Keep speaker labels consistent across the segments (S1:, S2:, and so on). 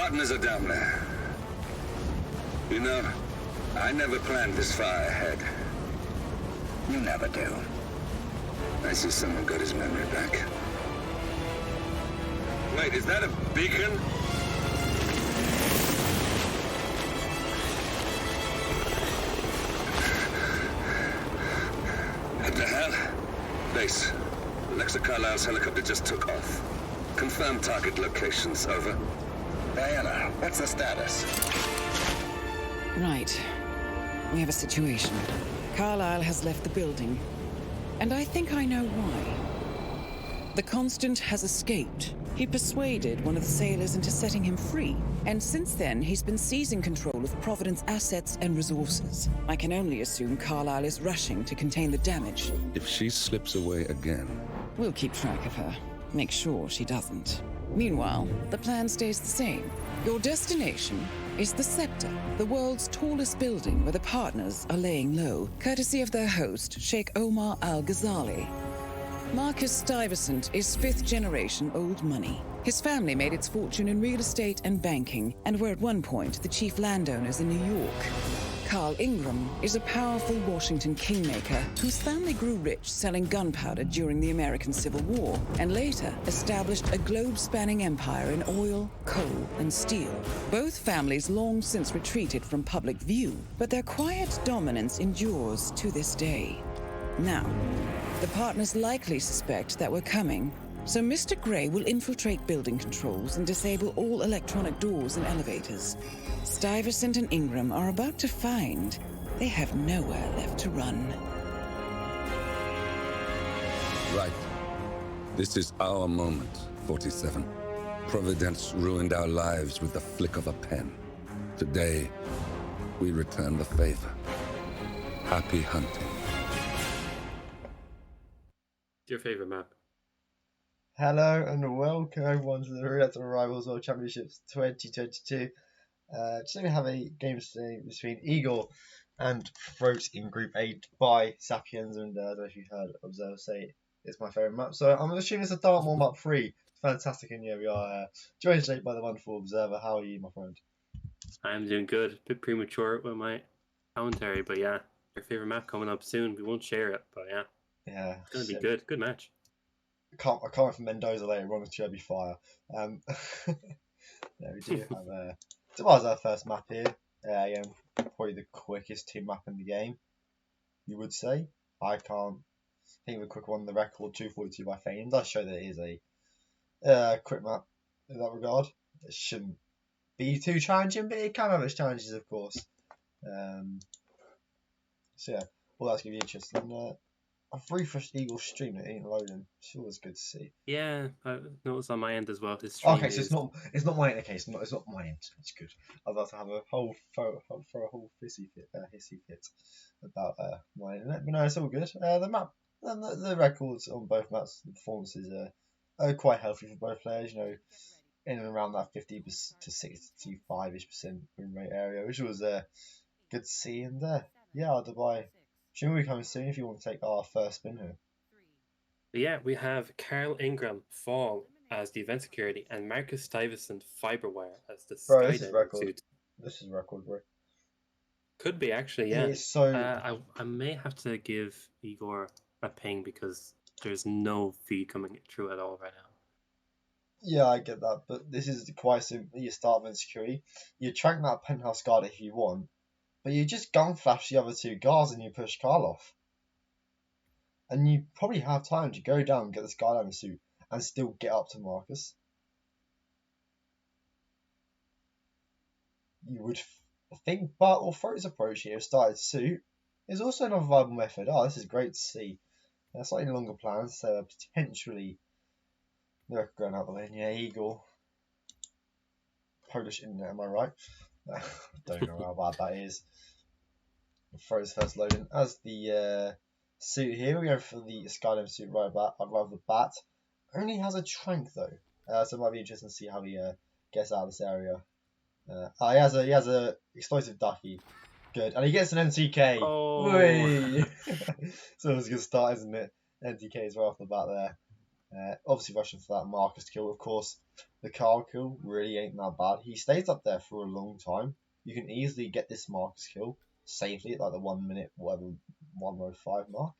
S1: partners are down there. You know, I never planned this far ahead.
S2: You never do.
S1: I see someone got his memory back. Wait, is that a beacon? What the hell? Base. Alexa Carlisle's helicopter just took off. Confirm target locations, over.
S2: Diana, what's the status?
S3: Right. We have a situation. Carlisle has left the building. And I think I know why. The Constant has escaped. He persuaded one of the sailors into setting him free. And since then, he's been seizing control of Providence assets and resources. I can only assume Carlisle is rushing to contain the damage.
S1: If she slips away again...
S3: We'll keep track of her. Make sure she doesn't. Meanwhile, the plan stays the same. Your destination is the Scepter, the world's tallest building where the partners are laying low, courtesy of their host, Sheikh Omar Al-Ghazali. Marcus Stuyvesant is fifth-generation old money. His family made its fortune in real estate and banking, and were at one point the chief landowners in New York. Carl Ingram is a powerful Washington kingmaker whose family grew rich selling gunpowder during the American Civil War, and later established a globe-spanning empire in oil, coal, and steel. Both families long since retreated from public view, but their quiet dominance endures to this day. Now, the partners likely suspect that we're coming, so Mr. Gray will infiltrate building controls and disable all electronic doors and elevators. Stuyvesant and Ingram are about to find they have nowhere left to run.
S1: Right. This is our moment, 47. Providence ruined our lives with the flick of a pen. Today, we return the favor. Happy hunting.
S4: Your favorite map?
S5: Hello and welcome everyone to the Retro Rivals World Championships 2022. Today we have a game today between Igor and Frote in Group 8 by Sapiens, and I don't know if you've heard Observer say it's my favourite map. So I'm assuming it's a Dartmoor map 3. Fantastic, and yeah, we are joined today by the wonderful Observer. How are you, my friend?
S4: I'm doing good. A bit premature with my commentary, but yeah, your favorite map coming up soon. We won't share it, but yeah.
S5: Yeah.
S4: It's going to be good. Good match.
S5: I can't wait for Mendoza later on with Kirby Fire. Yeah, we do have tomorrow's our first map here. Yeah, probably the quickest team map in the game, you would say. I can't think of a quick one. The record 242 by Fane does show that it is a quick map in that regard. It shouldn't be too challenging, but it can have its challenges, of course. So yeah, all that's going to be interesting. I've refreshed Eagle's stream, it ain't loading. It's always good to see.
S4: Yeah, I noticed on my end as well. His stream
S5: okay, so it's not my end. Okay, it's not my end. It's good. I'd like to have a whole throw a whole hissy fit about my internet, but no, it's all good. The map, the records on both maps, the performances are quite healthy for both players. You know, in and around that 50 to 65% win rate area, which was good to see. And yeah, Dubai. Should we come soon if you want to take our first spin here?
S4: Yeah, we have Carl Ingram Fall as the event security and Marcus Stuyvesant Fiberwire as the
S5: bro, this is
S4: skydiving
S5: record.
S4: suit.
S5: This is record, bro.
S4: Could be actually, yeah.
S5: It's so
S4: I may have to give Igor a ping because there's no feed coming through at all right now.
S5: yeah, I get that, but this is quite simple. You start with security. You track that penthouse guard if you want. But you just gun flash the other two guards and you push Carl off. And you probably have time to go down and get this skydiving suit and still get up to Marcus. You would think, but Frote's approach here, started suit, is also another viable method. Oh, this is great to see. Slightly longer plans, so potentially they're going out the lane. Yeah, Eagle. Polish internet, am I right? I don't know how bad that is. Frote's first loading. As the suit here, we go for the skydiving suit right back. I'd rather the bat. Only has a trank though, so it might be interesting to see how he gets out of this area. He has a explosive ducky. Good, and he gets an NTK.
S4: Oh.
S5: So it's a good start, isn't it? NTK as well off the bat there. Obviously rushing for that Marcus kill, of course. The Carl kill really ain't that bad. He stays up there for a long time. You can easily get this Marcus kill safely at like the 1 minute, whatever, 1:05 mark.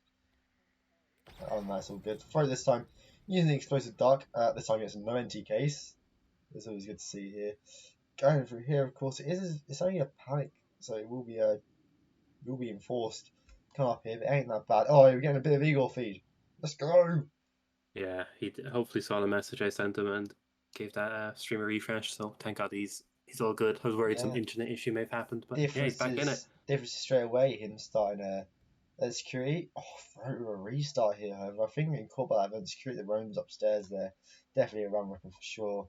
S5: And that's all good. Throw this time using the explosive dark. This time it's no NTKs. It's always good to see here. Going through here, of course, it's only a panic, so it will be enforced. Come up here, but it ain't that bad. Oh, we're getting a bit of Igor feed. Let's go.
S4: Yeah, he hopefully saw the message I sent him and gave that stream a refresh. So thank God he's all good. I was worried some internet issue may have happened, but yeah, he's back in it.
S5: Difference is straight away him starting security. Oh, throw a restart here, however. I think getting caught by that event security, the roam's upstairs there. Definitely a run weapon for sure.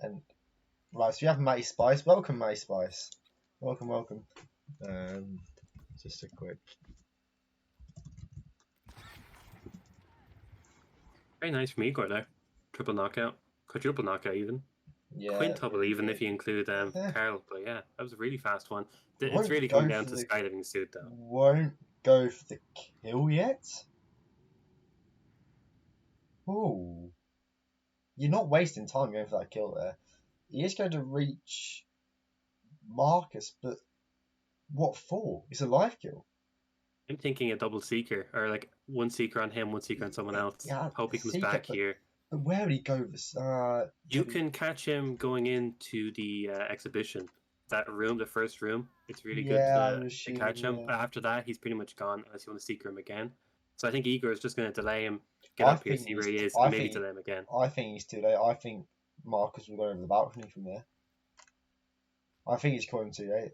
S5: And right, so we have Matty Spice. Welcome, Matty Spice. Welcome. Just a quick.
S4: Very nice from Igor there. Triple knockout, quadruple knockout even.
S5: Yeah,
S4: Quintuple
S5: really
S4: even
S5: quick.
S4: if you include Carl. But yeah, that was a really fast one. It's
S5: Won't
S4: really
S5: go
S4: come down
S5: for
S4: to
S5: the-
S4: skydiving suit though.
S5: Won't go for the kill yet. Ooh. You're not wasting time going for that kill there. He is going to reach Marcus, but what for? It's a live kill.
S4: I'm thinking a double seeker, or like one seeker on him, one seeker on someone else.
S5: Yeah,
S4: Hope he comes
S5: seeker,
S4: back
S5: but-
S4: here.
S5: But where would he go this?
S4: You can catch him going into the exhibition. That room, the first room, it's really good to catch him.
S5: Yeah.
S4: After that, he's pretty much gone unless you want to seek him again. So I think Igor is just going to delay him, get up here, see where he is, and maybe delay him again.
S5: I think he's too late. I think Marcus will go over the balcony from there. I think he's coming too late.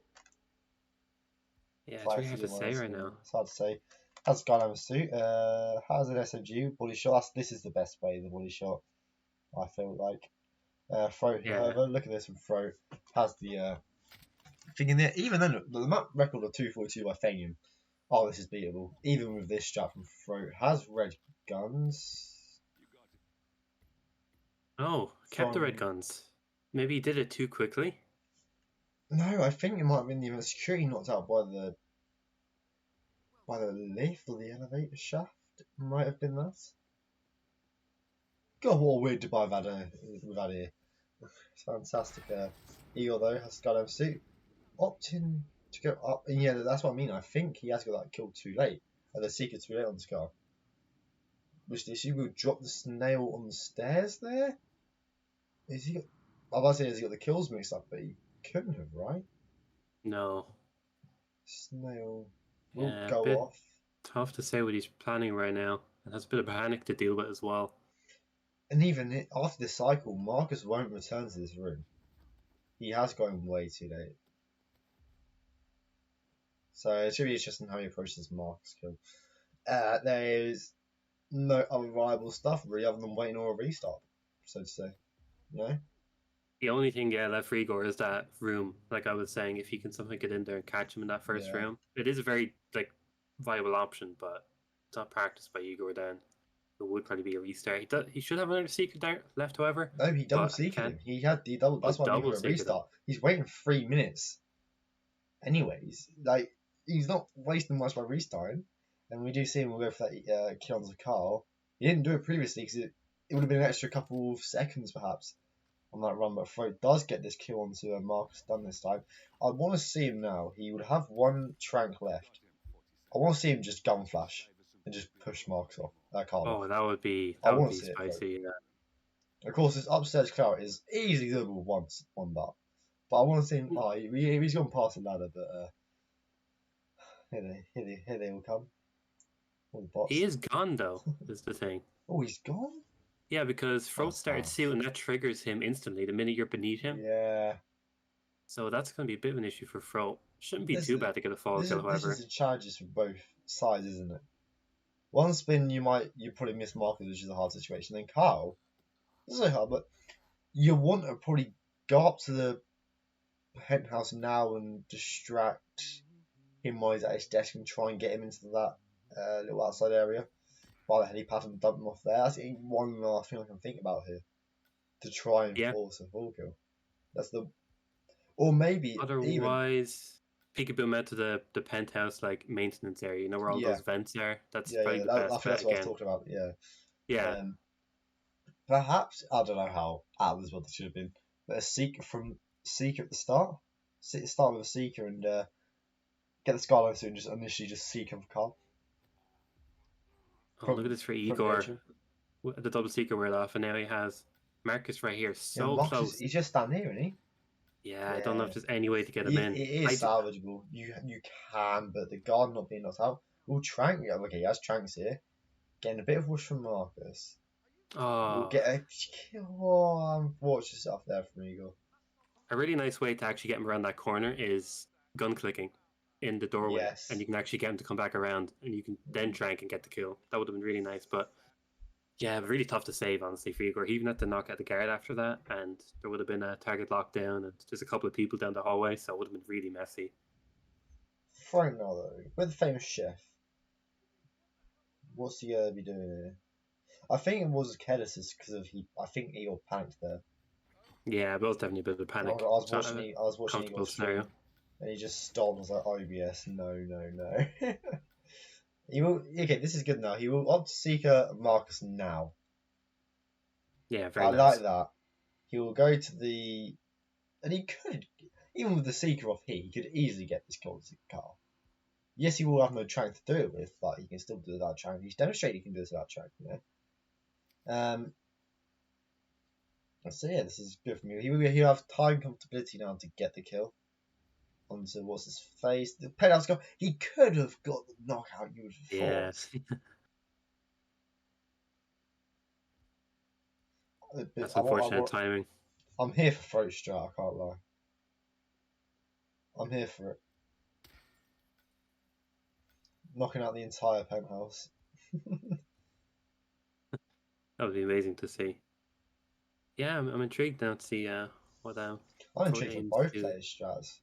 S4: Yeah, it's really hard to say right now.
S5: It's hard to say. Has a Skyliner suit. Has an SMG body shot. This is the best way, the body shot. I feel like. Frote, however, look at this with Frote. Has the thing in there. Even then, the map record of 242 by Fenium. Oh, this is beatable. Even with this strap from Frote. Has red guns.
S4: Oh, kept the red guns. Maybe he did it too quickly.
S5: No, I think it might have been the security knocked out by the lift or the elevator shaft. It might have been that. God, what a weird Dubai we've had here. It's fantastic. Eagle though has Skydive suit, opting to go up, and yeah, that's what I mean. I think he has got that kill too late, and the seeker too late on the Scar. Which this you will drop the snail on the stairs there. Is he? I was about to say has he got the kills mixed up, but he couldn't have, right?
S4: No.
S5: Snail will go off.
S4: Tough to say what he's planning right now, and has a bit of panic to deal with as well.
S5: And even after this cycle, Marcus won't return to this room. He has gone way too late. So it's really interesting how he approaches Marcus kill. There is no other viable stuff really other than waiting or a restart, so to say. No?
S4: The only thing left for Igor is that room. Like I was saying, if he can somehow get in there and catch him in that first room, it is a very viable option, but it's not practiced by Igor then. It would probably be a restart. He should have another secret there left, however.
S5: No, he double seeked him. He had the double. That's why I mean for a restart. He's waiting 3 minutes. Anyways, he's not wasting much by restarting. And we do see him go for that kill on the Carl. He didn't do it previously because it would have been an extra couple of seconds perhaps on that run. But Frote does get this kill onto Marcus Dunn this time. I want to see him now. He would have one trank left. I want to see him just gun flash and just push Marcus off. Carl off.
S4: That would be spicy.
S5: Of course, this upstairs clout is easily doable with one bar. But I want to see him. Oh, he's gone past the ladder, but here they all come. All the bots.
S4: He is gone though. Is the thing.
S5: Oh, he's gone.
S4: Yeah, because Frote started sealing, and that triggers him instantly the minute you're beneath him.
S5: Yeah.
S4: So that's going to be a bit of an issue for Frote. Shouldn't be too bad to get a fall kill, however.
S5: This is the challenges for both sides, isn't it? One spin, you probably miss Marcus, which is a hard situation. Then Carl, it's not hard, but you want to probably go up to the penthouse now and distract him while he's at his desk and try and get him into that little outside area while the helipad and dump him off there. That's one last thing I can think about here to try and force a full kill. That's or maybe
S4: otherwise. Peekaboo him out to the penthouse maintenance area, you know where all those vents are. That's probably the best bet
S5: that's what I was talking about. Yeah. Perhaps, I don't know how Atlas what it should have been, but a Seeker at the start. Start with a Seeker and get the Skyline suit and just initially just Seeker for Carl.
S4: Oh, look at this for Igor. The double Seeker word off, and now he has Marcus right here, so close.
S5: He's just standing here, isn't he?
S4: Yeah, I don't know if there's any way to get him in.
S5: It is salvageable. You can, but the guard not being knocked out. Oh, Trank. Okay, he has Tranks here. Getting a bit of rush from Marcus.
S4: Oh,
S5: We'll get a kill. Unfortunate stuff there from Eagle.
S4: A really nice way to actually get him around that corner is gun clicking in the doorway,
S5: Yes.
S4: and you can actually get him to come back around, and you can then Trank and get the kill. That would have been really nice, but yeah, really tough to save, honestly, for Igor. He even had to knock out the guard after that, and there would have been a target lockdown, and just a couple of people down the hallway, so it would have been really messy.
S5: Right now, though, with the famous chef, what's he be doing here? I think it was Kedis because I think Eagle panicked there.
S4: Yeah, but it was definitely a bit of panic.
S5: I was watching Eagle's stream, and he just stopped. I was like, OBS, no. He will. Okay, this is good now. He will opt to Seeker Marcus now.
S4: Yeah, very
S5: I
S4: nice.
S5: like that. He will go to the, and he could, even with the Seeker off here, he could easily get this close to Carl. Yes, he will have no Trank to do it with, but he can still do it without Trank. He's demonstrated he can do this without Trank, you know. So yeah, this is good for me. He'll have time comfortability now to get the kill onto what's his face. The penalty goal. He could have got the knockout. You would have thought.
S4: Yeah. That's unfortunate timing.
S5: I'm here for Frote7. I can't lie. I'm here for it. Knocking out the entire penthouse.
S4: That would be amazing to see. Yeah, I'm intrigued now to see what.
S5: I'm intrigued for both players' strats.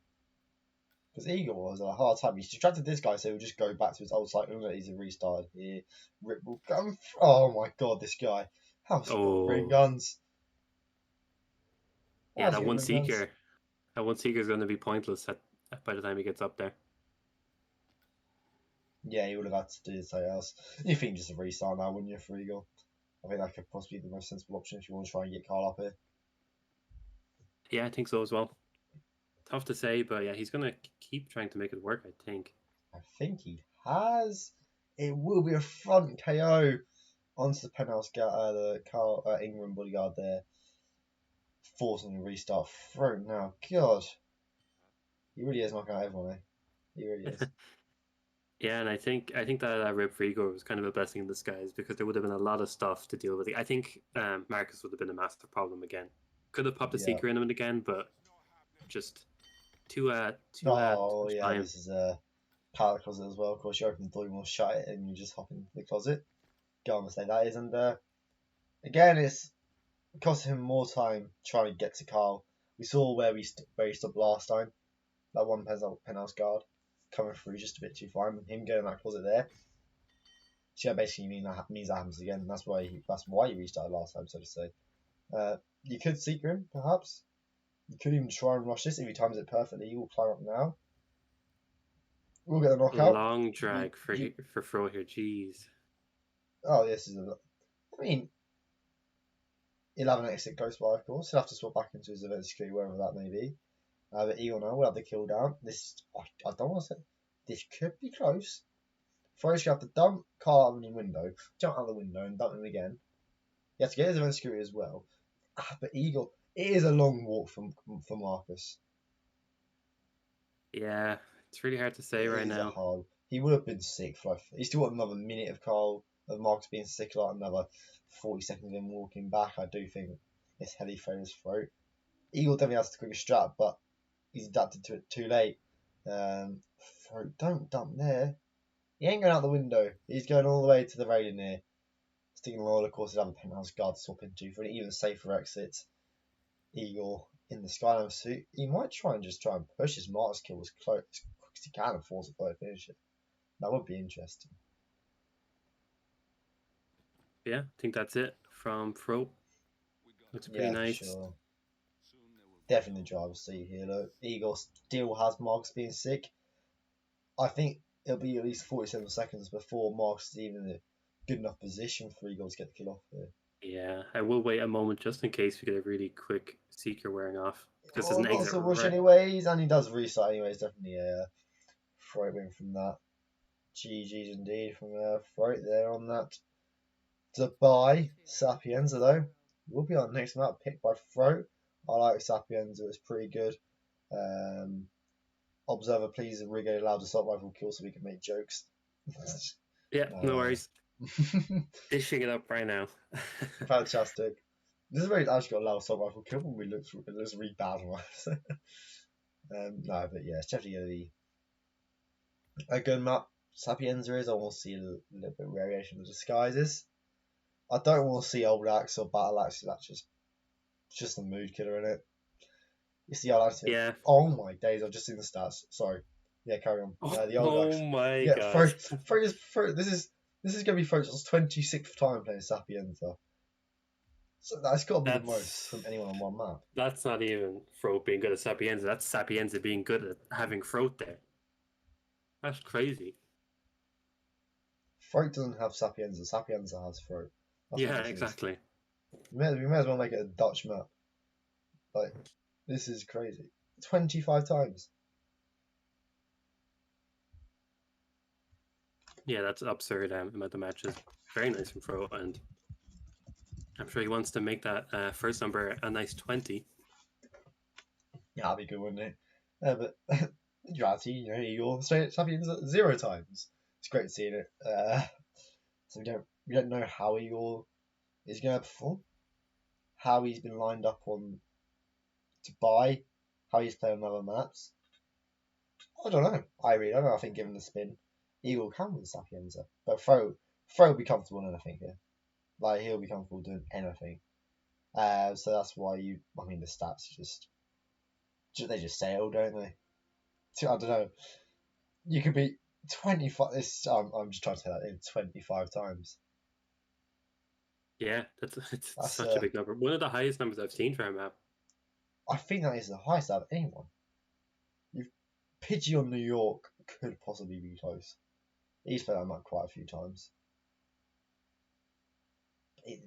S5: Because Eagle was a hard time. He's distracted this guy, so he'll just go back to his old site. He's a restart here. Rip will come. Oh my god, this guy. How's he got green guns?
S4: Yeah, that one Seeker. That one Seeker is going to be pointless by the time he gets up there.
S5: Yeah, he would have had to do something else. You think just a restart now, wouldn't you, for Eagle? I think that could possibly be the most sensible option if you want to try and get Carl up here.
S4: Yeah, I think so as well. Tough to say, but yeah, he's going to keep trying to make it work, I think.
S5: I think he has. It will be a front KO onto the penthouse guard, the Carl Ingram bodyguard there. Forcing a restart through now. God. He really is knocking out everyone, eh? He really is.
S4: Yeah, and I think that rip for Igor was kind of a blessing in disguise because there would have been a lot of stuff to deal with. I think Marcus would have been a massive problem again. Could have popped a Seeker in him again, but just too
S5: oh yeah, time. This is a pallet closet as well. Of course, you open the door, you want to shut it, and you just hop in the closet. Go on, mistake that is, and again, it's costing him more time trying to get to Carl. We saw where he stopped last time. That one penthouse guard coming through just a bit too far, and him going in that closet there. So yeah, basically means that happens again. That's why he restarted last time, so to say. You could Seeker him, perhaps. You could even try and rush this if he times it perfectly. You will climb up now. We'll get a knockout.
S4: Long drag for Fro here, jeez.
S5: Oh, this is I mean, he'll have an exit close by, of course. He'll have to swap back into his event security, wherever that may be. But Eagle now will have the kill down. I don't want to say this could be close. First, you have to dump Carl out of the window, jump out the window, and dump him again. You have to get his event security as well. But Eagle, it is a long walk for Marcus.
S4: Yeah, it's really hard to say right now.
S5: Hard. He would have been sick for. He's still got another minute of Marcus being sick, like another 40 seconds of him walking back. I do think it's heavy for his throat. Eagle definitely has the quickest strat, but he's adapted to it too late. Throat, don't dump there. He ain't going out the window. He's going all the way to the railing here. Sticking along, of course, he'll have a penthouse guard to swap into for an even safer exit. Eagle in the Skyline suit. He might try and push his Marcus kill as quick as he can and force a third finish it. That would be interesting.
S4: Yeah, I think that's it from Fro. Looks pretty nice.
S5: Sure. Definitely the driver's seat here. Look, Eagle still has Marcus being sick. I think it'll be at least 47 seconds before Marcus is even in a good enough position for Eagle to get the kill off here.
S4: Yeah, I will wait a moment just in case we get a really quick Seeker wearing off. Because there's
S5: Oh,
S4: an
S5: not
S4: exit
S5: so much
S4: right.
S5: anyways, and he does restart anyways. Definitely a Frote win from that. GG's indeed from Frote there on that. To buy Sapienza though, will be on the next map picked by Frote. I like Sapienza, it's pretty good. Observer, please reggae allowed assault rifle kill so we can make jokes.
S4: Yeah, no worries. Dishing it up right now.
S5: Fantastic. This is very actually got a loud assault rifle kill, but it looks really bad on us. No, but yeah, it's definitely going to be a good map. Sapienza is. I want to see a little bit of variation of disguises. I don't want to see old axe or battle axe. That's just a mood killer in it. You see, I like it.
S4: Yeah.
S5: Oh my days! I've just seen the stats. Sorry. Yeah, carry on. The old
S4: Oh
S5: axe.
S4: my
S5: Yeah,
S4: gosh.
S5: This is going to be Frote's 26th time playing Sapienza. So that's got to be the most from anyone on one map.
S4: That's not even Frote being good at Sapienza. That's Sapienza being good at having Frote there. That's crazy.
S5: Frote doesn't have Sapienza. Sapienza has Frote. That's
S4: Yeah,
S5: what this
S4: exactly.
S5: is. We may as well make it a Dutch map. Like, this is crazy. 25 times.
S4: Yeah, that's absurd amount of matches. Very nice from Frote, and I'm sure he wants to make that first number a nice 20.
S5: Yeah, that'd be good, wouldn't it? But in reality, you're straight Sapienza 0 times. It's great seeing it. So we don't know how Igor is going to perform, how he's been lined up on to buy, how he's playing on other maps. I don't know. I really don't know. I think given the spin, Igor can win Sapienza, but Fro will be comfortable in anything here. Like he'll be comfortable doing anything. So that's why I mean, the stats they just say it all, don't they? I don't know. You could be 25. I'm just trying to say that in 25 times.
S4: Yeah, it's
S5: That's
S4: such a big number. One of the highest numbers I've seen for a map.
S5: I think that is the highest out of anyone. Pidgey on New York could possibly be close. He's played that map quite a few times.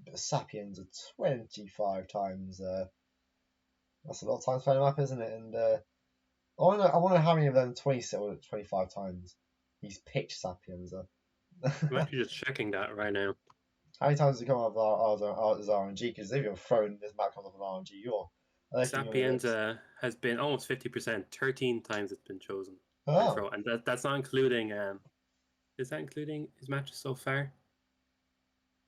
S5: But Sapiens are 25 times. That's a lot of times playing a map, isn't it? And I wonder how many of them 27 or 25 times he's picked Sapienza.
S4: I'm actually just checking that right now.
S5: How many times has it come up as RNG? Because if you're thrown this map comes up as RNG, you're
S4: Sapienza has been almost 50%. 13 times it's been chosen.
S5: Oh.
S4: And that's not including. Is that including his matches so far?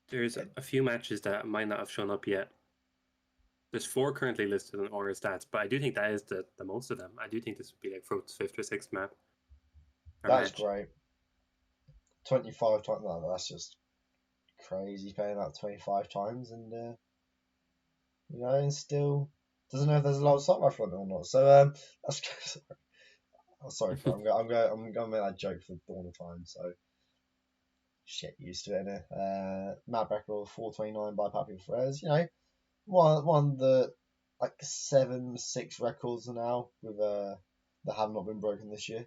S4: There's a few matches that might not have shown up yet. There's 4 currently listed on Aura stats, but I do think that is the most of them. I do think this would be like Frote's 5th or 6th map.
S5: That's great. 25 times. No, that's just crazy. Playing that 25 times, and and still doesn't know if there's a lot of assault rifle on it or not. So that's sorry. I'm going to make that joke for dawn of time. So shit used to it. Innit? Map record 429 by Papi Flores. One of the like 7-6 records now with that have not been broken this year.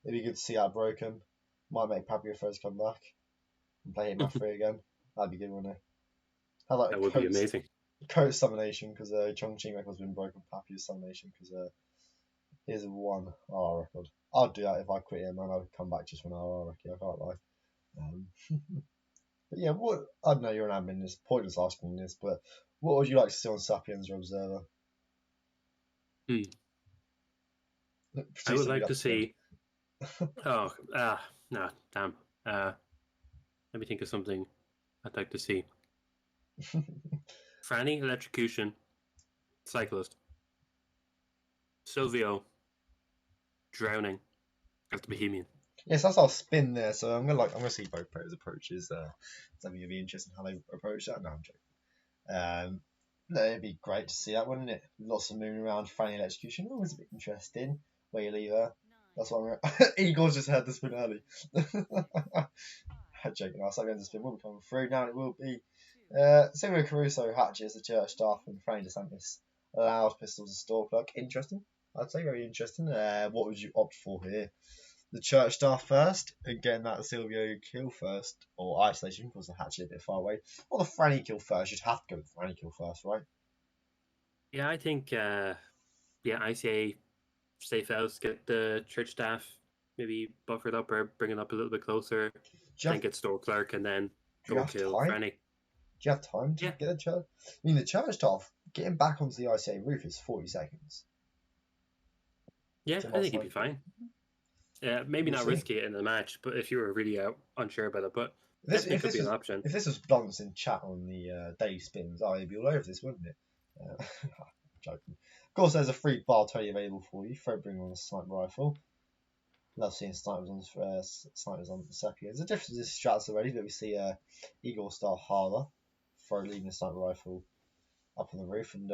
S5: It'd be good to see that broken. Might make Papi Flores come back and play Hitman 3 again. That'd be good, wouldn't it?
S4: That would be amazing.
S5: Coat Summonation because Chongqing record's been broken. Papi's Summonation because here's one RR record. I'd do that if I quit here, man. I'd come back just for an RR record. I can't lie. But yeah, I don't know. You're an admin. It's pointless asking this, but what would you like to see on Sapiens or Observer?
S4: I would like to see. No, damn. Let me think of something I'd like to see. Franny, Electrocution, Cyclist, Silvio, Drowning, that's the Bohemian.
S5: Yes, that's our spin there. So I'm gonna see both players' approaches. That'd be interesting how they approach that. No, I'm joking. No, it'd be great to see that, wouldn't it? Lots of moving around, Franny Electrocution. Always a bit interesting. Where you leave her. That's what I'm. Igor's just had the spin early. Joking. Our second spin will be coming through now. It will be Silvio Caruso hatches the church staff and Franny DeSantis allows pistols to store clock. Interesting. I'd say very interesting. What would you opt for here? the church staff first and getting that Silvio kill first, or isolation because the hatchet a bit far away, or the Franny kill first. You'd have to go with the Franny kill first, right?
S4: Yeah, I think ICA safe out, get the church staff maybe buffered up or bring it up a little bit closer, then get store clerk and then go kill Franny.
S5: Do you have time to get a church? I mean, the church staff getting back onto the ICA roof is 40 seconds.
S4: Yeah, I think he'd be fine. Yeah, maybe not risky it in the match, but if you were really unsure about it, but definitely could be an option.
S5: If this was Blunts in chat on the daily spins, I'd be all over this, wouldn't it? Joking. Of course, there's a free bar totally available for you. Frote bring on a sniper rifle. Love seeing snipers on the Sepia. There's a difference in this strats already, but we see Igor style Harler. Frote leaving the sniper rifle up on the roof, and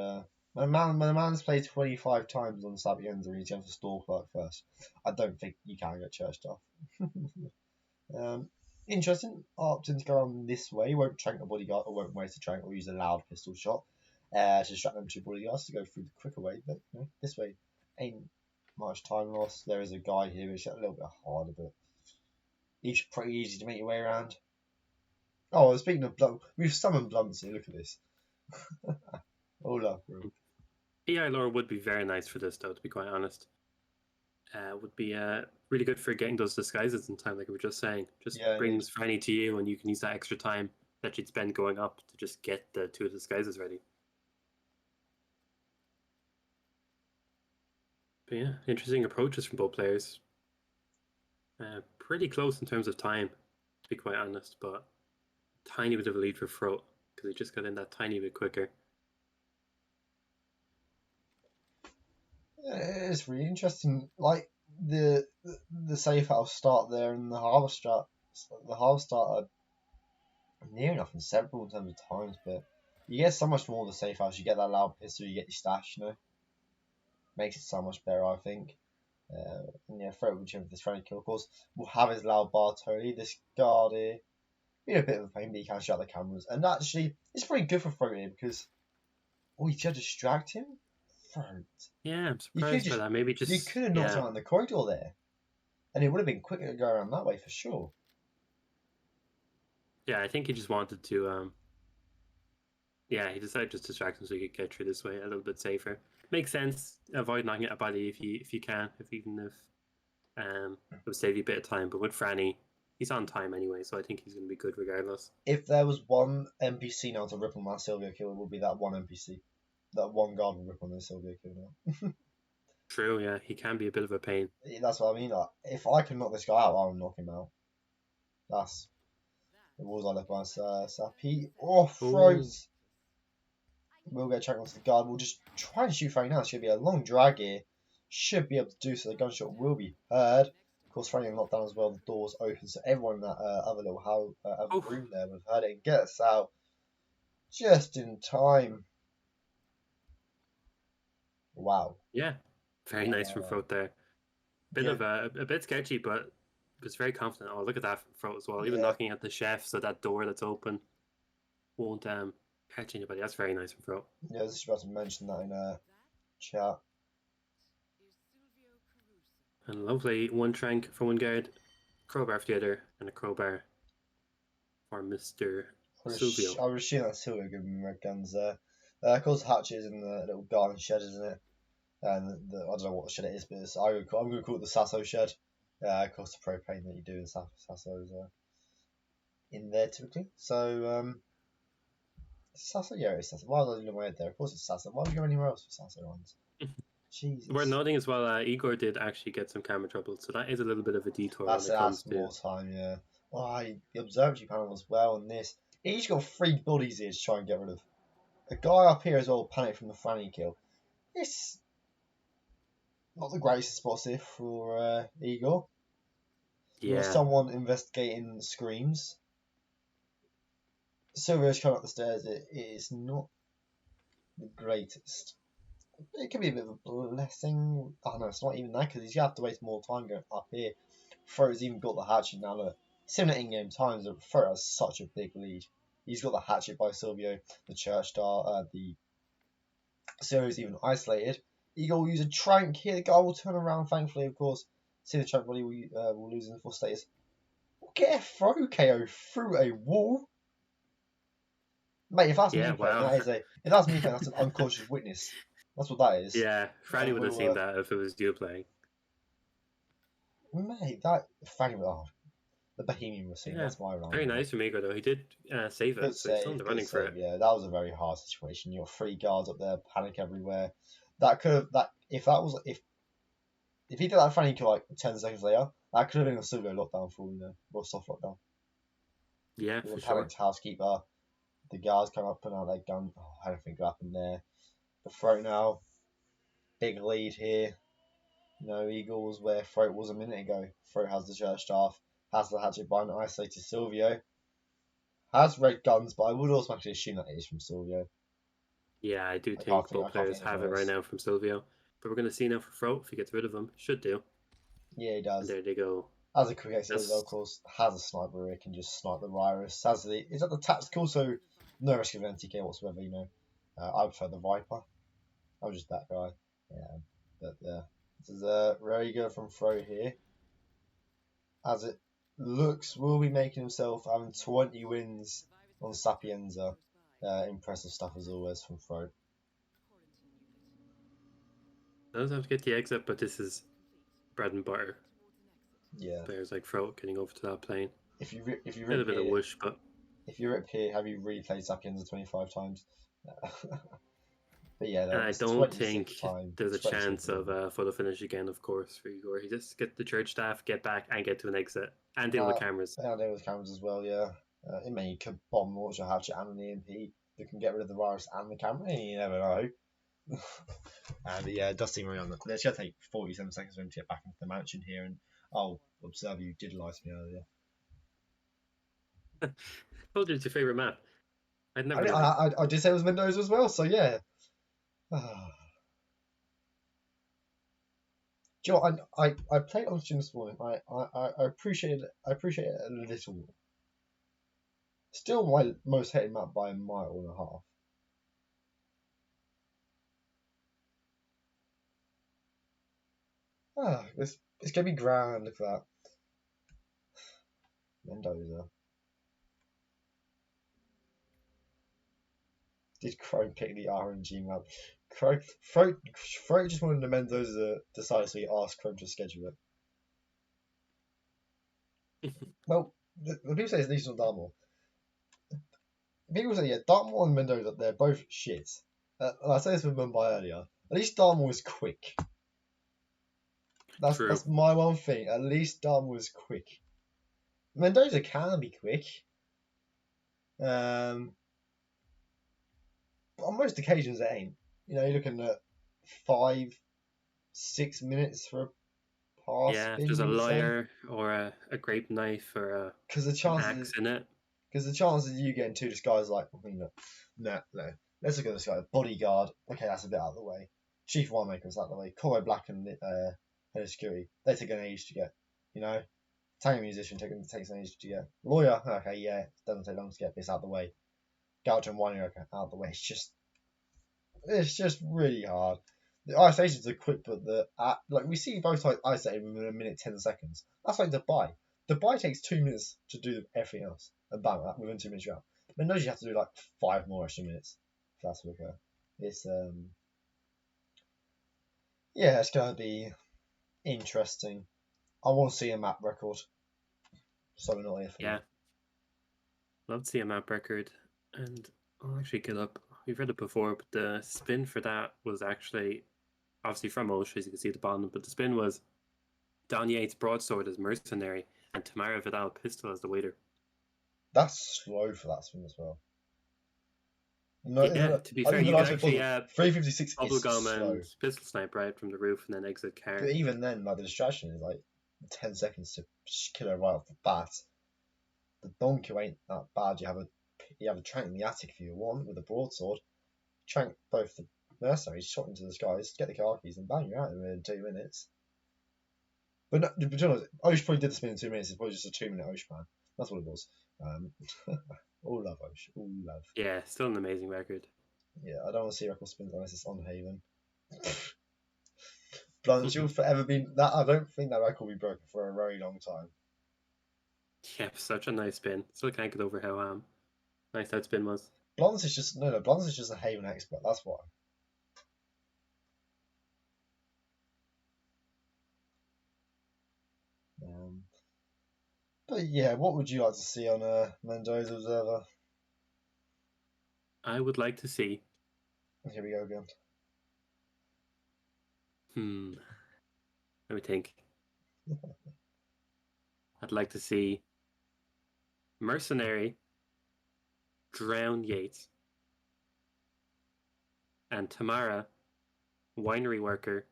S5: when a man's played 25 times on the Sapiens and he's going for store clerk first, I don't think you can get church staff. Interesting. Opting to go on this way. Won't trank the bodyguard, or won't waste a trank, or use a loud pistol shot to distract them to bodyguards to go through the quicker way. But this way ain't much time lost. There is a guy here which is a little bit harder, but it's pretty easy to make your way around. Oh, speaking of blunt, we've summoned blunts here. Look at this. All up, bro.
S4: EI lore would be very nice for this, though, to be quite honest. Would be really good for getting those disguises in time, like we were just saying. Just brings Franny to you, and you can use that extra time that you'd spend going up to just get the 2 disguises ready. But yeah, interesting approaches from both players. Pretty close in terms of time, to be quite honest, but tiny bit of a lead for Frote because he just got in that tiny bit quicker.
S5: It's really interesting. Like the safe house start there and the harvest start. The harvest start are near enough and several in terms of times, but you get so much more of the safe house. You get that loud pistol, you get your stash. Makes it so much better, I think. And yeah, Frote with this Franny kill, of course, will have his loud bar totally. This guard here, be a bit of a pain, but he can shut the cameras. And actually, it's pretty good for Frote here because you could distract him. Frote.
S4: Yeah, I'm surprised by that. Maybe just
S5: you could have knocked him out in the corridor there, and it would have been quicker to go around that way for sure.
S4: Yeah, I think he just wanted to. He decided just to distract him so he could get through this way a little bit safer. Makes sense. Avoid knocking at a body if you can, even if it would save you a bit of time. But with Franny, he's on time anyway, so I think he's going to be good regardless.
S5: If there was one NPC now to rip on that Silvio kill, it would be that one NPC. That one guard will rip on the Silvio kill now.
S4: True, yeah, he can be a bit of a pain.
S5: That's what I mean. Like, if I can knock this guy out, I'll knock him out. That's the rules I left by Sapi. Oh, Frote. We'll get checked onto the guard. We'll just try and shoot Franny now. It should be a long drag here. Should be able to do so. The gunshot will be heard. Of course, Franny locked down as well. The doors open, so everyone in that other little room there would have heard it and get us out just in time. Wow.
S4: Yeah, very nice from Frote there. A bit sketchy, but was very confident. Oh, look at that from Frote as well. Even knocking at the chef, so that door that's open won't catch anybody. That's very nice from Frote. Yeah,
S5: I was just about to mention that in chat.
S4: And lovely one trank for one guard, crowbar for the other, and a crowbar for Mr. Silvio.
S5: I would assume that's Silvio giving me red guns there. Of course, hatches in the little garden shed, isn't it? And I don't know what shed it is, but I'm going to call it the Sasso shed. Of course, the propane that you do in Sasso is in there typically. So, Sasso? Yeah, it's Sasso. Why was I away there? Of course, it's Sasso. Why would you go anywhere else for Sasso ones? Jesus.
S4: We're noting as well, Igor did actually get some camera trouble, so that is a little bit of a detour.
S5: That's more time, yeah. Oh, the observatory panel as well, and this. He's got 3 bodies here to try and get rid of. The guy up here as well panicked from the Franny kill. It's not the greatest spots here for Igor.
S4: Yeah.
S5: Someone investigating screams. Silvio's coming up the stairs. It is not the greatest. It can be a bit of a blessing. I don't know, it's not even that because he's going to have to waste more time going up here. Frote's even got the hatchet now. Look, similar in-game times, but Frote has such a big lead. He's got the hatchet by Silvio, the church star, the Silvio's even isolated. Igor will use a trank here. The guy will turn around, thankfully, of course. See the champ body will lose in the full status. Get a throw KO through a wall. Mate, if that's me playing,
S4: wow.
S5: if that's me playing, that's an unconscious witness. That's what that is.
S4: Yeah, Franny would have seen that if it was you playing.
S5: Mate, that Franny, the Bohemian was seeing. That's my round.
S4: Very nice from Igor though. He did save it, so he's still in the running for it.
S5: Yeah, that was a very hard situation. You got 3 guards up there, panic everywhere. That could have if he did that Franny kill like 10 seconds later, that could have been a Silvio lockdown for or soft lockdown.
S4: Yeah,
S5: With
S4: for
S5: a
S4: sure.
S5: panicked housekeeper. The guards come up and out their gun. Oh, I don't think that happened there. The Frote now, big lead here. Eagles where Frote was a minute ago. Frote has the church staff, has the hatchet by an isolated Silvio. Has red guns, but I would automatically assume that it is from Silvio.
S4: Yeah, I do think both players have it right now from Silvio. But we're going to see now for Frote if he gets rid of him. Should do.
S5: Yeah, he does.
S4: And there they go.
S5: Has a quick exit, of course. Has a sniper where he can just snipe the virus. Is that the tactical? So no risk of NTK whatsoever. I would prefer the Viper. I'm just that guy. Yeah, but this is very good from Frote here. As it looks, will be making himself having 20 wins on Sapienza. Impressive stuff as always from Frote.
S4: Doesn't have to get the exit, but this is bread and butter.
S5: Yeah.
S4: Players like Frote getting over to that plane.
S5: If you
S4: a little bit of whoosh, but
S5: if you rip here, have you replayed Sapienza 25 times? But yeah,
S4: and I don't think there's a chance of photo finish again, of course, for Igor. He just get the church staff, get back, and get to an exit, and deal with cameras.
S5: And deal with cameras as well, yeah. It may could bomb launch or hatchet and an EMP that can get rid of the virus and the camera, you never know. But yeah, it does seem really on that. It's going to take 47 seconds for him to get back into the mansion here, and I'll observe you did lie to me earlier.
S4: Told you it's your favourite map.
S5: I did say it was Mendoza as well, so yeah. Do you know what, I played on stream this morning. I appreciate it a little more. Still my most hated map by a mile and a half. It's gonna be grand. Look at that. Mendoza. Did Crow pick the RNG map? Frote just wanted the Mendoza decide, so he asked Chrome to schedule it. Well, the people say it's Legion or Dartmoor. People say, yeah, Dartmoor and Mendoza, they're both shit. I say this with Mumbai earlier. At least Dartmoor is quick. That's my one thing. At least Dartmoor is quick. Mendoza can be quick. But on most occasions it ain't. You're looking at 5-6 minutes for a pass.
S4: Yeah, if there's a lawyer or a grape knife or an axe in it.
S5: Because the chances of you getting 2 disguises like, no. Let's look at this guy. Bodyguard. Okay, that's a bit out of the way. Chief Winemaker's out of the way. Conway Black and Head of Security. They take an age to get. Tango Musician takes an age to get. Lawyer. Okay, yeah. It doesn't take long to get this out of the way. Gouger and Winer out of the way. It's just really hard. The isolations are quick, but we see both sides isolated within a minute 10 seconds. That's like Dubai. Dubai takes 2 minutes to do everything else, and bam, within 2 minutes you're out. Mendoza you have to do like 5 more extra minutes. If that's quicker. It's it's gonna be interesting. I want to see a map record. So we're not here for that.
S4: Love to see a map record, and I'll actually get up. We've read it before, but the spin for that was actually obviously from Osh, as you can see at the bottom, but the spin was Don Yates broadsword as mercenary and Tamara Vidal pistol as the waiter.
S5: That's slow for that spin as well.
S4: No, yeah, to be fair, you can actually
S5: 356
S4: bubblegum and pistol snipe right from the roof and then exit car.
S5: But even then, the distraction is like 10 seconds to kill her right off the bat. The Don kill ain't that bad. You have a trank in the attic if you want with a broadsword. Trank both the mercenaries, shot into the skies, get the car keys, and bang, you're out of there in 2 minutes. But no, to be honest, Osh probably did the spin in 2 minutes. It's probably just a 2-minute Osh man. That's what it was. All love, Osh. All love.
S4: Yeah, still an amazing record.
S5: Yeah, I don't want to see record spins unless it's on Haven. Blunt, you'll forever be that. I don't think that record will be broken for a very long time.
S4: Yeah, such a nice spin. Still can't get over how nice that spin was.
S5: Blondes is just no. Blondes is just a Haven expert. That's why. But yeah, what would you like to see on Mendoza Observer?
S4: I would like to see.
S5: Here we go again.
S4: Let me think. I'd like to see Mercenary drown Yates and Tamara, winery worker,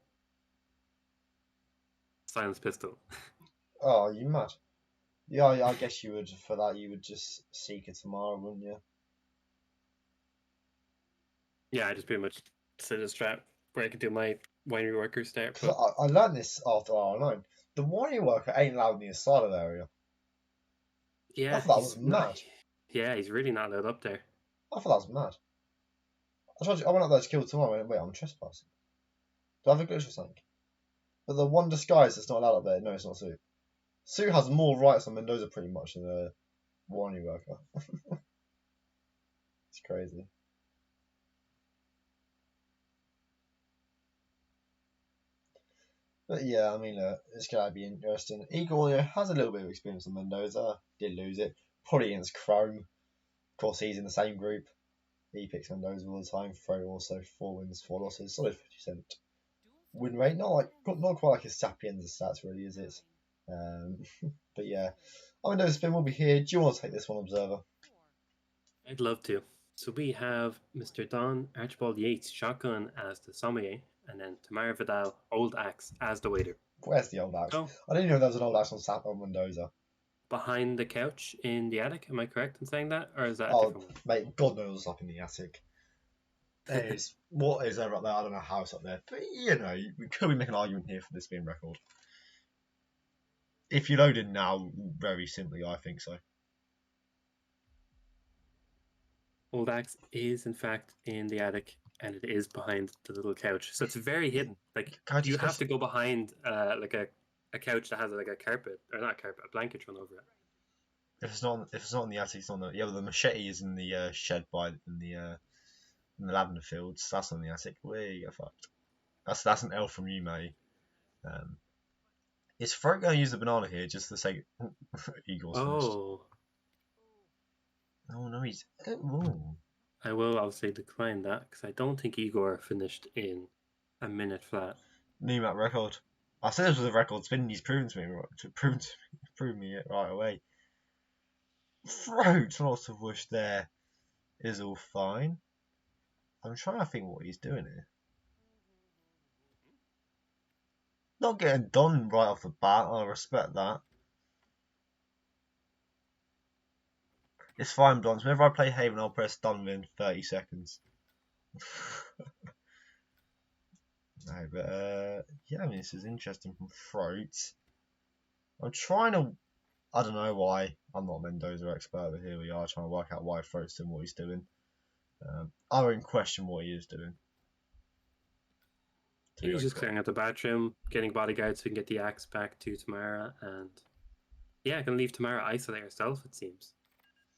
S4: silence pistol.
S5: Oh, you mad? Yeah, I guess you would. For that, you would just seek it tomorrow, wouldn't you?
S4: Yeah, I just pretty much sit a strap where I can do my winery worker start.
S5: Because I learned this after R9. The winery worker ain't allowed in the asylum area.
S4: Yeah,
S5: I thought that was mad.
S4: Yeah, he's really not allowed up there.
S5: I thought that was mad. I went up there to kill tomorrow and went, wait, I'm trespassing. Do I have a glitch or something? But the one disguise that's not allowed up there, no, it's not Sue. Sue has more rights on Mendoza pretty much than a winery worker. It's crazy. But yeah, I mean, it's going to be interesting. Igor has a little bit of experience on Mendoza. Did lose it. Probably against Chrome. Of course, he's in the same group. He picks Mendoza all the time. Frote also 4 wins, 4 losses. Solid 50% win rate. Not quite like his Sapienza stats, really, is it? But yeah. I mean, Spin will be here. Do you want to take this one, Observer?
S4: I'd love to. So we have Mr. Don Archibald Yates, shotgun as the sommelier, and then Tamara Vidal, old axe as the waiter.
S5: Where's the old axe?
S4: Oh.
S5: I didn't know there was an old axe on Mendoza.
S4: Behind the couch in the attic, am I correct in saying that? Or is that a different one?
S5: Mate, God knows what's up in the attic. There's what is there up there? I don't know how it's up there. But, you know, we could be making an argument here for this being record. If you load in now, very simply, I think so.
S4: Old axe is in fact in the attic, and it is behind the little couch, so it's very hidden. Like you have to go behind like a couch that has like a carpet, or not a carpet, a blanket thrown over it.
S5: If it's not in the attic, it's not. Yeah, but the machete is in the shed in the lavender fields. That's on the attic. Where you get fucked. That's an L from you, mate. Is Frote going to use the banana here just to say Eagles finished? Oh no, he's. Ooh.
S4: I will obviously decline that because I don't think Igor finished in a minute flat.
S5: New map record. I said this was a record spin. He's proven me it right away. Frote, lots of whoosh there. Is all fine. I'm trying to think what he's doing here. Not getting done right off the bat. I respect that. It's fine, Blondes. Whenever I play Haven, I'll press done within 30 seconds. No, but yeah, I mean, this is interesting from Frote. I'm trying to. I don't know why. I'm not a Mendoza expert, but here we are trying to work out why Frote's doing what he's doing. I won't question what he is doing.
S4: He's just clearing out the bathroom, getting bodyguards so he can get the axe back to Tamara, and yeah, can leave Tamara isolate herself, it seems.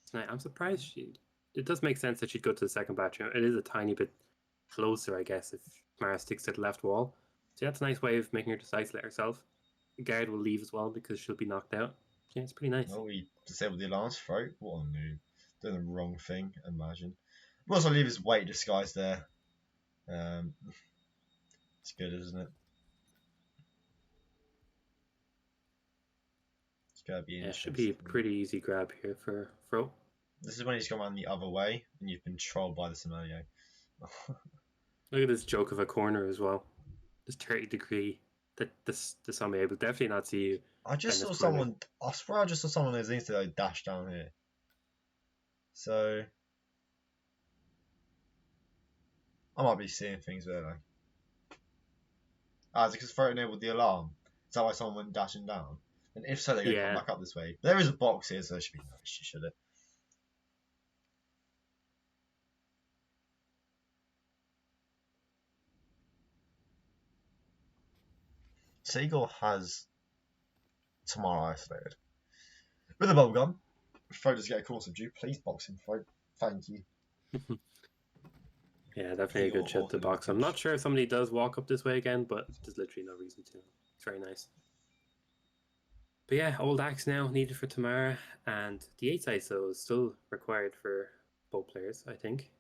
S4: Tonight, I'm surprised it does make sense that she'd go to the second bathroom. It is a tiny bit closer, I guess, if Tamara sticks to the left wall. So yeah, that's a nice way of making her just isolate herself. The guard will leave as well because she'll be knocked out. Yeah, it's pretty nice.
S5: Oh, he disabled the alarms, Frote. What a noob. Doing the wrong thing, imagine. We'll also leave his weight disguise there. It's good, isn't it? It's going to be interesting.
S4: It should be a pretty easy grab here for Frote.
S5: This is when he's gone around the other way and you've been trolled by the sommelier.
S4: Look at this joke of a corner as well. This 30-degree. The sommelier will definitely not see you.
S5: I just saw someone. I swear I just saw someone who's instantly dash down here. So I might be seeing things there though. Is it because Frote enabled the alarm? Is that why someone went dashing down? And if so, they're going to come back up this way. There is a box here, so there should be no issue, should it? So Igor has tomorrow isolated. With a bubblegum, Frote does get a course of due. Please box him, Frote. Thank you.
S4: Yeah, definitely a good shot to box. I'm not sure if somebody does walk up this way again, but there's literally no reason to. It's very nice. But yeah, old axe now needed for Tamara, and the 8 ISO is still required for both players, I think.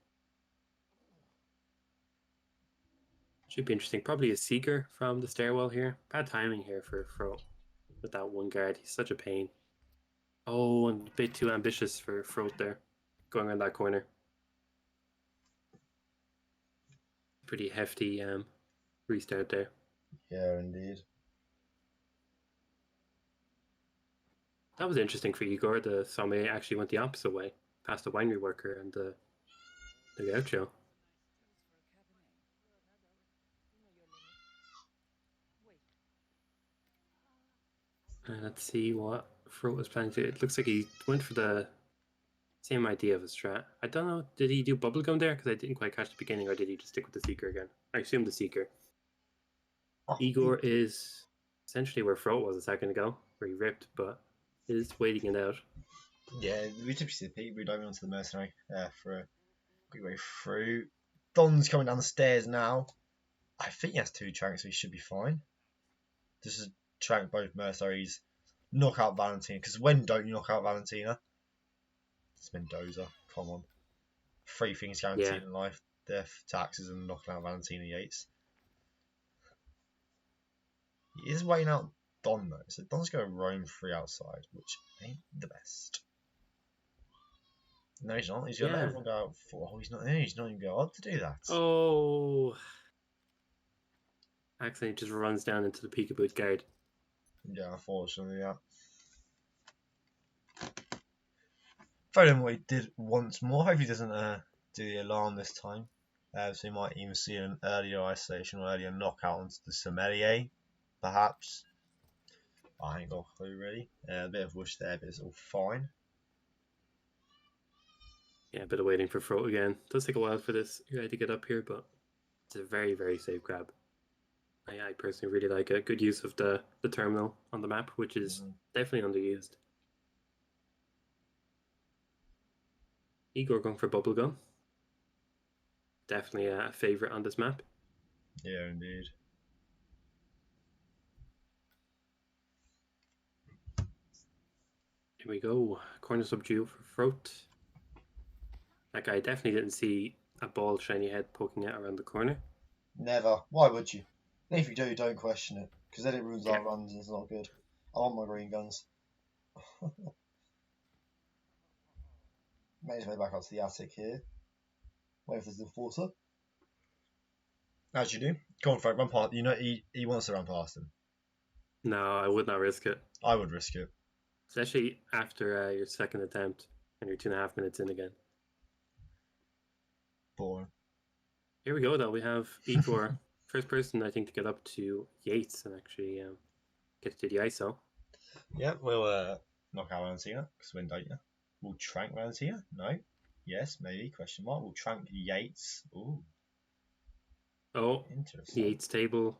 S4: Should be interesting. Probably a Seeker from the stairwell here. Bad timing here for Fro with that one guard. He's such a pain. Oh, and a bit too ambitious for Frote there, going around that corner. Pretty hefty restart there.
S5: Yeah, indeed.
S4: That was interesting for Igor. The sommelier actually went the opposite way, past the winery worker and the gaucho. Let's see what Frote was planning to do. It looks like he went for the same idea of a strat. I don't know, did he do bubblegum there? Because I didn't quite catch the beginning, or did he just stick with the Seeker again? I assume the Seeker. Igor is essentially where Frote was a second ago, where he ripped, but is waiting it out.
S5: Yeah, we typically see the peak. We dive onto the mercenary for a quick way through. Don's coming down the stairs now. I think he has 2 tranks, so he should be fine. This is trank both mercenaries. Knock out Valentina, because when don't you knock out Valentina? It's Mendoza. Come on. 3 things guaranteed in life: death, taxes, and knocking out Valentina Yates. He is waiting out Don though, so Don's going to roam free outside, which ain't the best. No, he's not. He's going to let everyone go out for. Oh, he's not. He's not even going to do that.
S4: Oh, accidentally just runs down into the peekaboo guard.
S5: Yeah, unfortunately, yeah. Foden what he did once more. Hope he doesn't do the alarm this time. So he might even see an earlier isolation or earlier knockout onto the sommelier, perhaps. I ain't got a clue really. A bit of whoosh there, but it's all fine.
S4: Yeah, a bit of waiting for Frote again. Does take a while for this guy to get up here, but it's a very, very safe grab. I personally really like it. Good use of the terminal on the map, which is definitely underused. Igor going for bubblegum. Definitely a favourite on this map.
S5: Yeah, indeed.
S4: Here we go. Corner subdue for Frote. That guy definitely didn't see a bald shiny head poking out around the corner.
S5: Never. Why would you? And if you do, don't question it, because then it ruins our runs and it's not good. I want my green guns. Made his way back up to the attic here. Wait for the enforcer. As you do. Come on, Frank, run past. You know he wants to run past him.
S4: No, I would not risk it.
S5: I would risk it.
S4: Especially after your second attempt and you're 2.5 minutes in again.
S5: Boring.
S4: Here we go, though. We have Igor, first person, I think, to get up to Yates and actually get to the ISO.
S5: Yeah, we'll knock out Valentina, because win, don't you? We'll trank Valentina? No? Yes, maybe, question mark. We'll trank Yates. Ooh.
S4: Oh,
S5: interesting.
S4: Yates table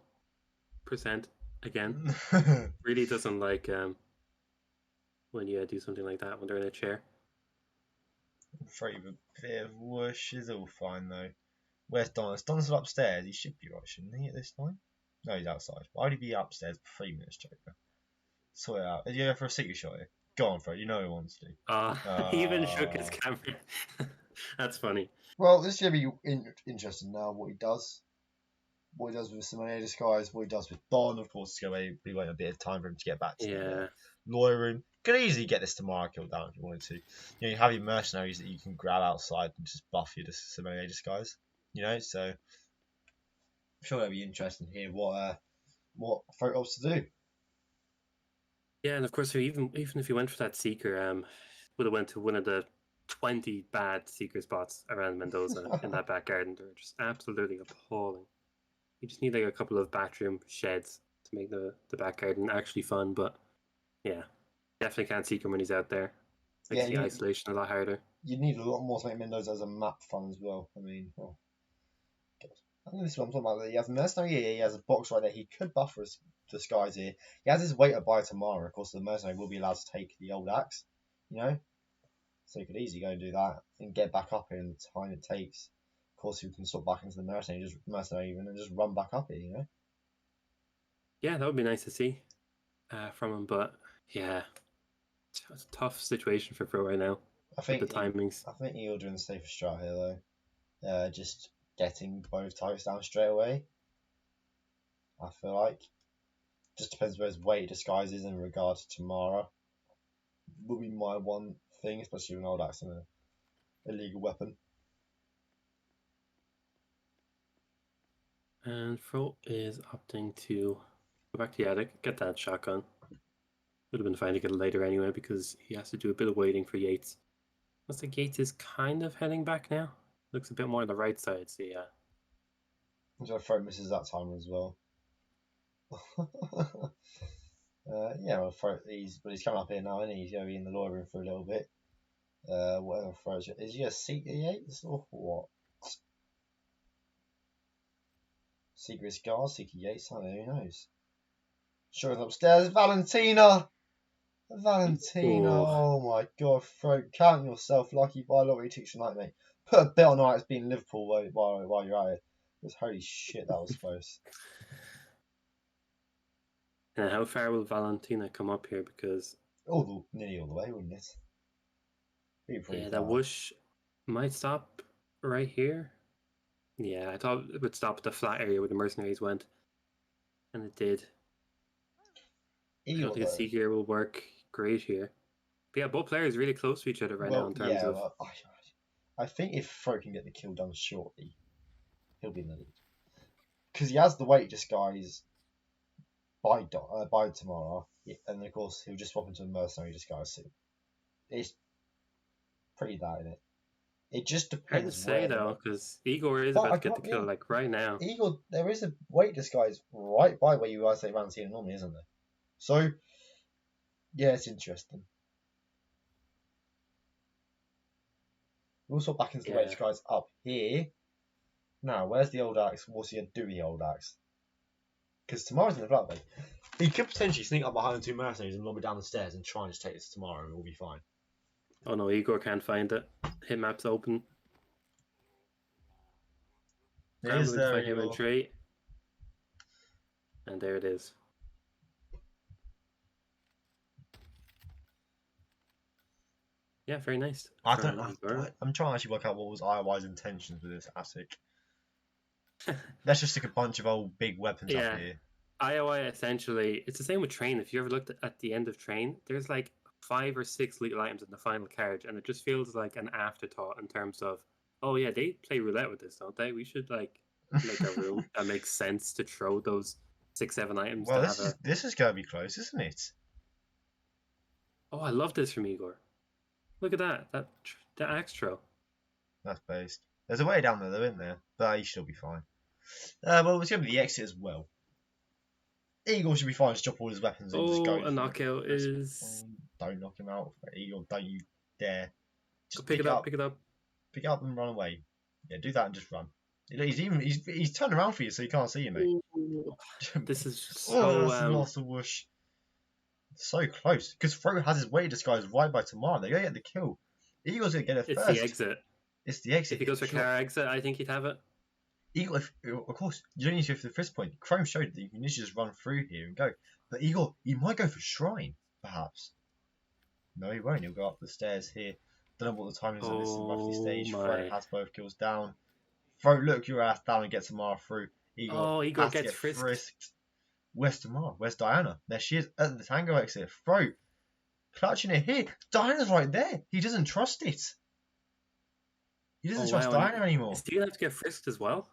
S4: percent again. Really doesn't like when you do something like that when they're in a chair.
S5: I'm afraid a bit of whoosh is all fine though. Where's Donis? Donis is upstairs. He should be right, shouldn't he, at this time? No, he's outside. Why would he be upstairs for 3 minutes, Joker? Sort it out. Are you going for a secret shot here? Go on, Fred. You know he wants to.
S4: He even shook his camera. That's funny.
S5: Well, this is going to be interesting now, what he does. What he does with Sommelier Disguise, what he does with Don. Of course, it's going to be waiting a bit of time for him to get back to the lawyer room. Could easily get this tomorrow killed down if you wanted to. You know, you have your mercenaries that you can grab outside and just buff your Sommelier Disguise. You know, so I'm sure it'll be interesting to hear what Frote hopes to do.
S4: Yeah, and of course, even if you went for that Seeker, would have went to one of the 20 bad Seeker spots around Mendoza in that back garden. They're just absolutely appalling. You just need like a couple of bathroom sheds to make the back garden actually fun, but yeah, definitely can't seek him when he's out there. Makes the isolation a lot harder.
S5: You need a lot more to make Mendoza as a map fun as well. I mean, I think this is what I'm talking about. He has a mercenary here, he has a box right there. He could buffer us disguise here. He has his waiter by tomorrow. Of course, the mercenary will be allowed to take the old axe, you know? So he could easily go and do that and get back up here in the time it takes. Of course, he can swap back into the mercenary even and just run back up here, you know?
S4: Yeah, that would be nice to see from him, but yeah, it's a tough situation for Pro right now.
S5: I think
S4: with the timings.
S5: I think you're doing the safer strat here though. Just getting both types down straight away. I feel like just depends where his weight disguise is in regards to Mara. Would be my one thing, especially with an old axe and an illegal weapon.
S4: And Frote is opting to go back to the attic, get that shotgun. Would have been fine to get it later anyway because he has to do a bit of waiting for Yates. Looks like Yates is kind of heading back now. Looks a bit more on the right side, so yeah.
S5: So Frote misses that time as well. Yeah, well, he's coming up here now, and he's going to be in the lawyer room for a little bit. Whatever Frote is he a Seeker Yates or what? Secret Scars, Seeker Yates, I don't know, who knows? Showing upstairs, Valentina! Valentina, oh my god, Frote, count yourself lucky by lottery tickets tonight, mate. Put a bet on it's being Liverpool while you're at it. Because holy shit, that was close.
S4: And how far will Valentina come up here? Because
S5: nearly all the way, wouldn't it?
S4: Yeah, that whoosh might stop right here. Yeah, I thought it would stop at the flat area where the mercenaries went, and it did. I don't think a Seeker will work great here. But yeah, both players are really close to each other right now in terms of.
S5: Well, I think if Frote can get the kill done shortly, he'll be in the lead. Because he has the weight disguise by tomorrow, and of course he'll just swap into a mercenary disguise soon. It's pretty bad, isn't it? It just depends.
S4: Hard to say though, because Igor is about to get the kill like right now.
S5: Igor, there is a weight disguise right by where you guys say Valentina normally, isn't there? So yeah, it's interesting. We'll swap back into the weight disguise up here. Now, where's the old axe? What's he gonna do with the old axe? Because tomorrow's in the flat bay. He could potentially sneak up behind the two mercenaries and lobby down the stairs and try and just take this tomorrow and we'll be fine.
S4: Oh no, Igor can't find it. Hit map's open.
S5: There's
S4: to find him in tree. And there it is. Yeah, very nice.
S5: I'm trying to actually work out what was IOI's intentions with this attic. Let's just stick a bunch of old big weapons up here.
S4: IOI essentially, it's the same with Train. If you ever looked at the end of Train, there's like 5 or 6 lethal items in the final carriage, and it just feels like an afterthought in terms of, oh yeah, they play roulette with this, don't they? We should like make a room that makes sense to throw those 6-7 items.
S5: Well, this is going to be close, isn't it?
S4: Oh, I love this from Igor. Look at that axe throw.
S5: That's based. There's a way down there, though, isn't there? But you should be fine. Well, it's going to be the exit as well. Eagle should be fine to drop all his weapons and just go.
S4: A knockout is.
S5: Don't knock him out, Eagle. Don't you dare.
S4: Just pick it up. Pick it up.
S5: Pick it up and run away. Yeah, do that and just run. He's turned around for you, so you can't see you, mate.
S4: Ooh, this is so.
S5: Lost a whoosh. So close because Frote has his weight disguise right by tomorrow. They're gonna get the kill. Eagle's gonna get it first.
S4: It's the exit.
S5: It's the exit.
S4: If he goes for car exit, I think he'd have it.
S5: Eagle, of course, you don't need to go for the first point. Chrome showed that you can just run through here and go. But Eagle, he might go for Shrine, perhaps. No, he won't. He'll go up the stairs here. Don't know what the time is on this roughly stage. Frote has both kills down. Frote, look your ass down and get Tamara through. Eagle gets frisked. Where's Tamara? Where's Diana? There she is at the Tango exit. Frote clutching it here. Diana's right there. He doesn't trust it. He doesn't trust Diana anymore.
S4: Does he have to get frisked as well?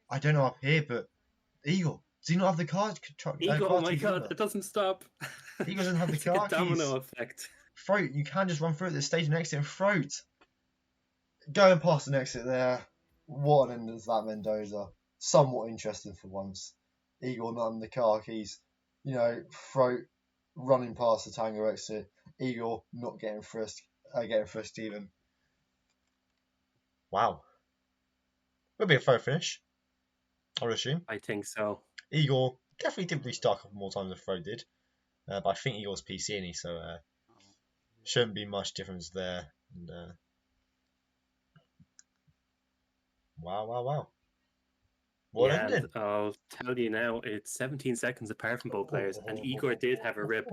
S5: I don't know up here, but Eagle, does he not have the card?
S4: Eagle, oh my god, it doesn't stop.
S5: Eagle doesn't have the car keys.
S4: Domino effect.
S5: Frote, you can just run through at the stage and exit and Frote. Going past an exit there. What an end is that, Mendoza. Somewhat interesting for once. Eagle not having the car keys. You know, Frote running past the Tango exit. Eagle not getting frisked even. Wow. Would be a fair finish, I would assume.
S4: I think so.
S5: Eagle definitely did restart a couple more times than Frote did. But I think Eagle's PC in, so shouldn't be much difference there. And, wow. What
S4: Yeah,
S5: ending?
S4: I'll tell you now, it's 17 seconds apart from both players, and Igor did have a rip.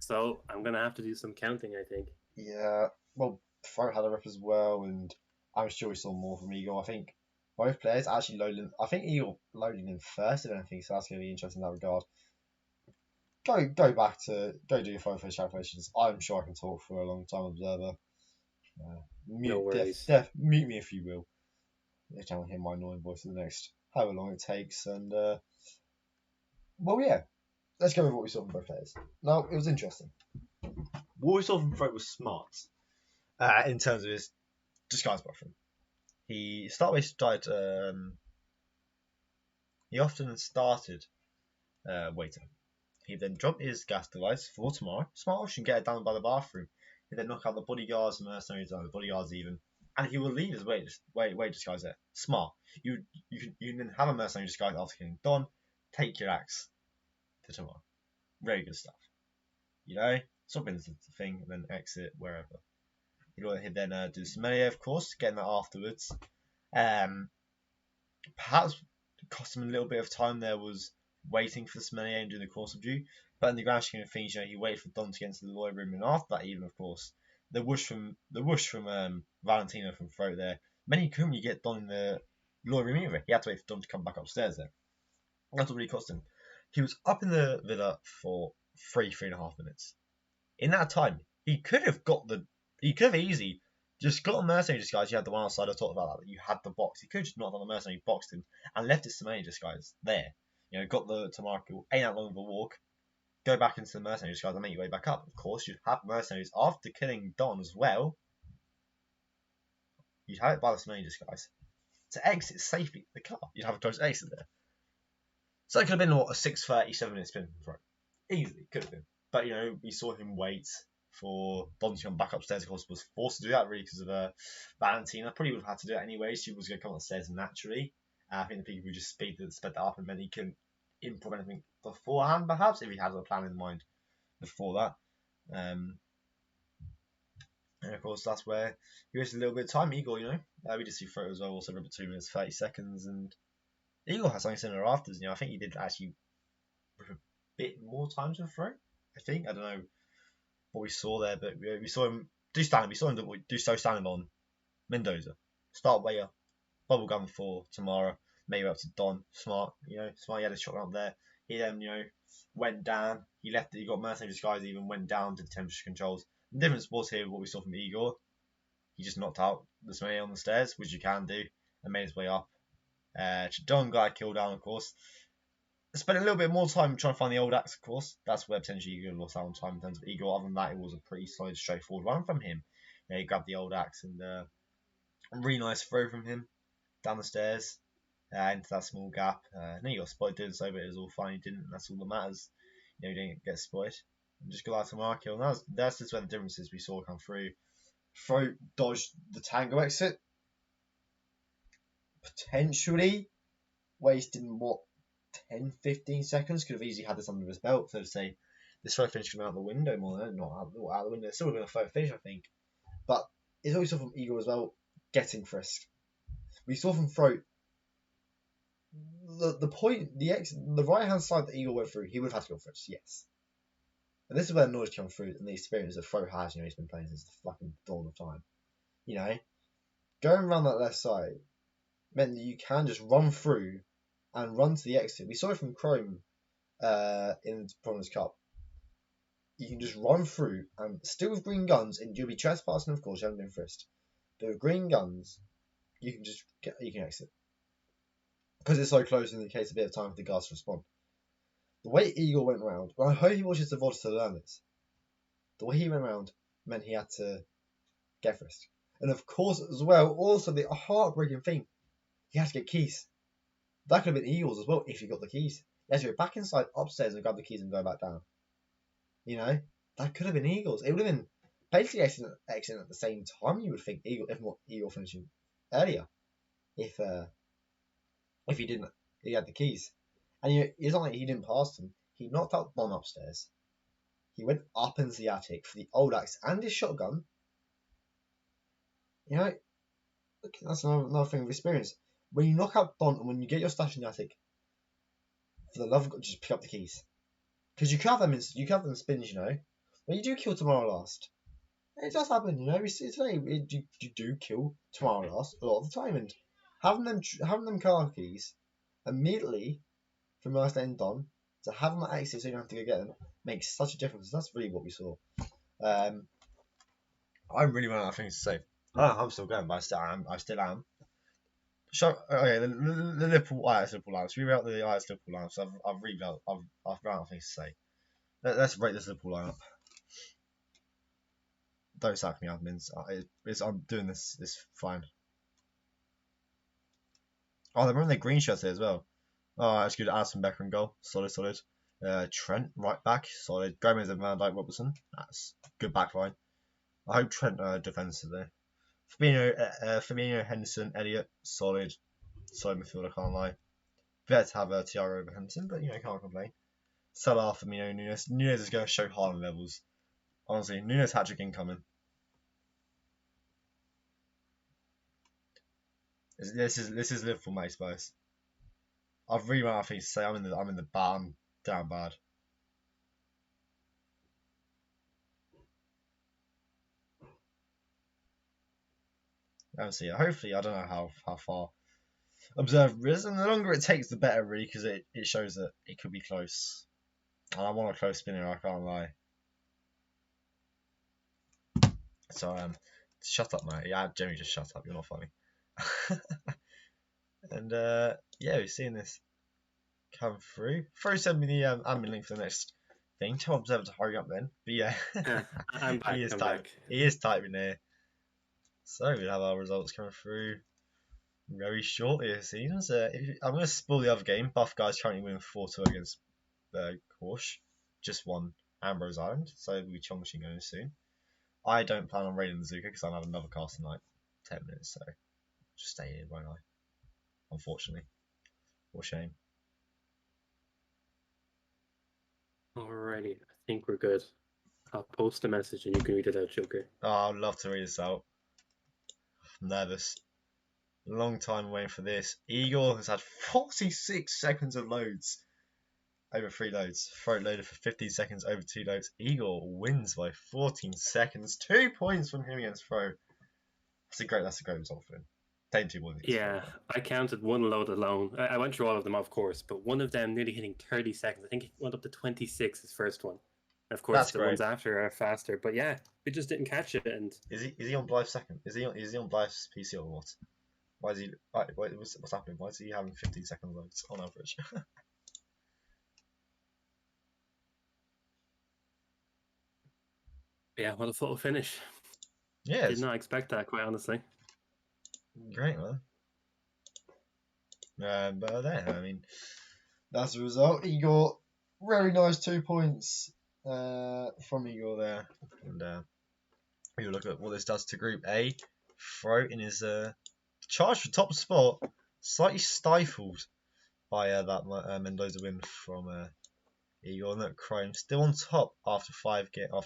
S4: So I'm going to have to do some counting, I think.
S5: Yeah, well, Frote had a rip as well, and I'm sure we saw more from Eagle. I think both players actually loading. I think Eagle loading in first, if anything, so that's going to be interesting in that regard. Go back to go do your phone face calculations. I'm sure I can talk for a long time, observer.
S4: No worries.
S5: Mute me if you will. You can hear my annoying voice for the next however long it takes. And well, yeah, let's go with what we saw from both players. Now, it was interesting. What we saw from Frote was smart in terms of his disguise buffering. He often started waiting. He then dropped his gas device for tomorrow. Smart option, get it down by the bathroom. He then knock out the bodyguards, the mercenaries, and the bodyguards even. And he will leave his weight disguise there. Smart. You can then have a mercenary disguise after killing Don. Take your axe to tomorrow. Very good stuff. You know, stop into the thing and then exit wherever. He'd then do some melee, of course, getting that afterwards. Perhaps cost him a little bit of time there was waiting for the Sommelier and doing the course of due. But in the grand scheme of things, he waited for Don to get into the lawyer room, and after that, even of course, the whoosh from Valentino from Frote there. Many couldn't really get Don in the lawyer room either. He had to wait for Don to come back upstairs there. That's what really cost him. He was up in the villa for 3.5 minutes. In that time, he could have easily just got a mercenary disguise. You had the one outside. I talked about that. You had the box. He could have just not done the mercenary, boxed him, and left his mercenary disguise there. Got the Tamara kill, ain't that long of a walk. Go back into the mercenary disguise and make your way back up. Of course, you'd have mercenaries after killing Don as well. You'd have it by the mercenary disguise to exit safely the car. You'd have a close exit there. So it could have been a 6:30, 7 minute spin from Frote. Easily could have been, but we saw him wait for Don to come back upstairs. Of course, was forced to do that really because of Valentina. Probably would have had to do it anyway. She was going to come upstairs naturally. I think the people would just sped that up, and then he couldn't improv anything beforehand, perhaps, if he had a plan in mind before that. And of course, that's where he wasted a little bit of time. Eagle, we did see Frote as well, also over 2 minutes 30 seconds, and Eagle has something similar afters. I think he did actually a bit more times than Frote. I don't know what we saw there, but we saw him do standing. We saw him do so standing on Mendoza. Start way up. Bubblegum for Tamara, maybe up to Don. Smart, Smart. He had a shot up there. He then, went down. He got mercenary disguise. Even went down to the temperature controls. The difference was here what we saw from Igor. He just knocked out the Sommelier on the stairs, which you can do, and made his way up. Don got a kill down, of course. Spent a little bit more time trying to find the old axe, of course. That's where potentially Igor lost out on time in terms of Igor. Other than that, it was a pretty solid, straightforward run from him. He grabbed the old axe and a really nice throw from him down the stairs into that small gap. Then he got spotted doing so, but it was all fine. He didn't, and that's all that matters. He didn't get spotted. And just got out to mark kill. And that's just where the differences we saw come through. Frote dodged the tango exit. Potentially wasted 10-15 seconds. Could have easily had this under his belt. So to say, this Frote finish came out the window more than not out the window. It's still would have been a Frote finish, I think. But it's also from Eagle as well, getting frisked. We saw from Frote the right hand side that Eagle went through, he would have had to go first, yes. And this is where the knowledge comes through and the experience that Frote has, he's been playing since the fucking dawn of time. Going around that left side meant that you can just run through and run to the exit. We saw it from Chrome in the Prominence Cup. You can just run through and still with green guns, and you'll be trespassing, of course, you haven't been frisked. But with green guns, you can exit. Because it's so close and it takes a bit of time for the guards to respond. The way Eagle went around, and I hope he watches the VODs to learn this. The way he went around meant he had to get frisked. And of course, as well, also the heartbreaking thing, he had to get keys. That could have been Eagles as well if he got the keys. He had to go back inside upstairs and grab the keys and go back down. That could have been Eagles. It would have been basically exiting at the same time, you would think, if not Eagle finishing earlier. If he didn't, he had the keys. And it's not like he didn't pass them. He knocked out Don upstairs. He went up into the attic for the old axe and his shotgun. You know, look, that's another thing of experience. When you knock out Don and when you get your stash in the attic, for the love of God, just pick up the keys. Because you can have them spins, you know. When you do kill tomorrow last, it does happen, you know. We see today, you do kill tomorrow last a lot of the time, and having them car keys immediately from last end on to have them access so you don't have to go get them makes such a difference. That's really what we saw. I really run out of things to say. I'm still going, but I still am. Okay, the Liverpool Liverpool lineups. We read out the Liverpool lineups. I've run out of things to say. Let's rate this Liverpool lineup. Don't sack me, admins. I'm doing this. It's fine. Oh, they're wearing their green shirts here as well. Oh, that's good. Alisson Becker in goal. Solid. Trent right back. Solid. Gomez and Van Dijk Robertson. That's good back line. I hope Trent defends today. Fabinho, Henderson, Elliott. Solid midfielder, can't lie. Better to have Thiago over Henderson, but can't complain. Salah, Firmino, Nunes. Nunes is going to show Haaland levels. Honestly, Nunes hat-trick incoming. This is Liverpool, mate, Spurs. I've really run out of things to say. I'm in the barn, down bad. Let's see. Hopefully, I don't know how far observer is, and the longer it takes, the better, really, because it shows that it could be close. And I want a close spinner, I can't lie. So shut up, mate. Yeah, Jamie, just shut up. You're not funny. And yeah, we're seeing this come through. Frote7 me the admin link for the next thing. Tell observer to hurry up then. But yeah,
S4: I'm back.
S5: He is typing there. So we'll have our results coming through very shortly, it seems. I'm going to spoil the other game. Buff guys currently winning 4-2 against Korsh. Just won Ambrose Island, so we'll be chong-machine going soon. I don't plan on raiding the Zuka because I'll have another cast in like 10 minutes, so just stay here, won't I? Unfortunately. What a shame.
S4: Alrighty, I think we're good. I'll post a message and you can read it out, Joker.
S5: Oh, I'd love to read this out. I'm nervous. Long time waiting for this. Eagle has had 46 seconds of loads. Over 3 loads. Frote loaded for 15 seconds over 2 loads. Eagle wins by 14 seconds. 2 points from him against Frote. That's a great result for him. Taking 2 points.
S4: Yeah, I counted one load alone. I went through all of them, of course, but one of them nearly hitting 30 seconds. I think it went up to 26 his first one. And of course,
S5: that's
S4: the
S5: great.
S4: ones after are faster. But yeah, we just didn't catch it. And
S5: is he on Blythe's second? Is he on Blythe's PC or what? Why is he? What's happening? Why is he having 15 second loads on average?
S4: yeah, what a photo finish.
S5: Yeah,
S4: did not expect that, quite honestly.
S5: Great, man. But there, I mean, that's the result. Igor, very nice 2 points from Igor there. And we'll look at what this does to Group A. Frote in his charge for top spot, slightly stifled by that Mendoza win from Igor. And look, Chrome still on top after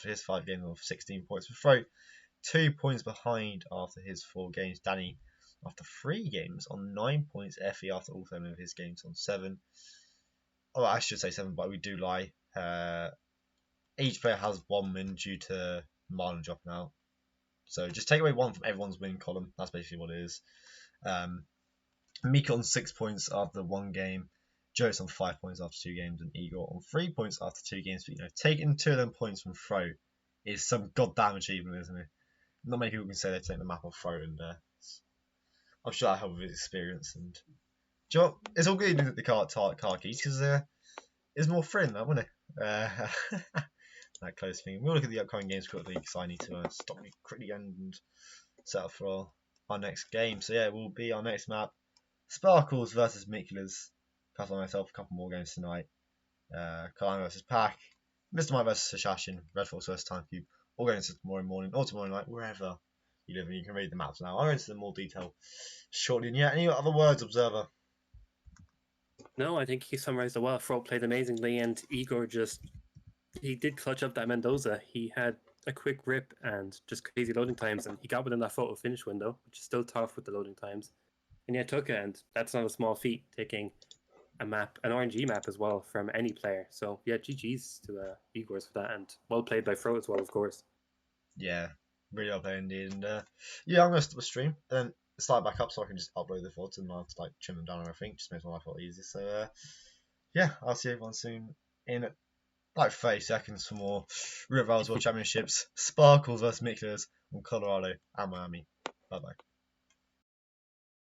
S5: his 5 games of 16 points for Frote. 2 points behind after his 4 games. Danny after 3 games on 9 points. Effie after all 7 of his games on 7. Oh, I should say 7, but we do lie. Each player has 1 win due to Marlon dropping out. So just take away 1 from everyone's win column. That's basically what it is. Mika on 6 points after 1 game. Joe's on 5 points after 2 games. And Igor on 3 points after 2 games. But, taking 2 of them points from Frote is some goddamn achievement, isn't it? Not many people can say they've taken the map off Frote, and I'm sure that helped with his experience. And it's all good looking at the car keys because it's more free than that, wasn't it? That close thing. We'll look at the upcoming games quickly because I need to stop me quickly and set up for our next game. So yeah, it will be our next map: Sparkles versus Mikulas. Couple myself a couple more games tonight. Kalani versus Pack, Mr. Mike versus Sashashin, Red Fox versus Time Cube. All going into tomorrow morning or tomorrow night, wherever you live, and you can read the maps now. I'll go into them more detail shortly. And yeah, any other words, Observer?
S4: No, I think he summarized it well. Frote played amazingly, and Igor he did clutch up that Mendoza. He had a quick rip and just crazy loading times, and he got within that photo finish window, which is still tough with the loading times. And yeah, took it, and that's not a small feat, taking a map, an RNG map as well, from any player. So yeah, GG's to Igor's for that, and well played by Fro as well, of course.
S5: Yeah, really well played indeed. And yeah, I'm gonna stop the stream, then start back up so I can just upload the VODs and I'll like trim them down and everything. Just makes my life a lot easier. So yeah, I'll see everyone soon in like 30 seconds for more Real World Championships, Sparkles versus Mixers on Colorado and Miami. Bye bye.